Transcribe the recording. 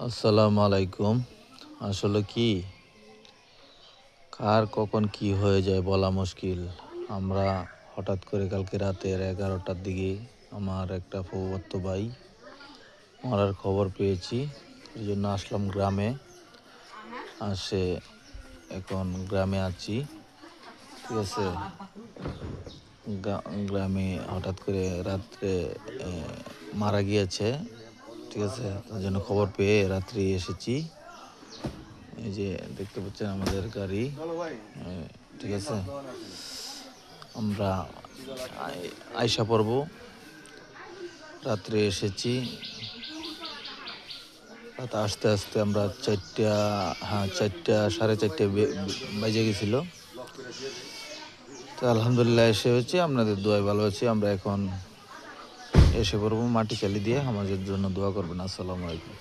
আসসালামু আলাইকুম। আসলে কি কার কখন কি হয়ে যায় বলা মুশকিল। আমরা হঠাৎ করে কালকে রাতের 11টার দিকে আমার একটা ফুফাতো ভাই মরার খবর পেয়েছি। এই জন্য আসলাম গ্রামে। আসে এখন গ্রামে আছি, ঠিক আছে। গ্রামে হঠাৎ করে রাত্রে এ, মারা গিয়েছে, ঠিক আছে। তার জন্য খবর পেয়ে রাত্রি এসেছি। এই যে দেখতে পাচ্ছেন আমাদের গাড়ি, ঠিক আছে। আমরা আয়সা পড়ব, রাত্রে এসেছি। রাত আস্তে আস্তে আমরা 4টা, হ্যাঁ 4টা 4:30 বেজে গেছিল। তো আলহামদুলিল্লাহ এসে হচ্ছে, আপনাদের দোয়ায় ভালো আছি। আমরা এখন এসে পড়বো, মাটি চালি দিয়ে আমাদের জন্য দোয়া করবেন। আসসালামু আলাইকুম।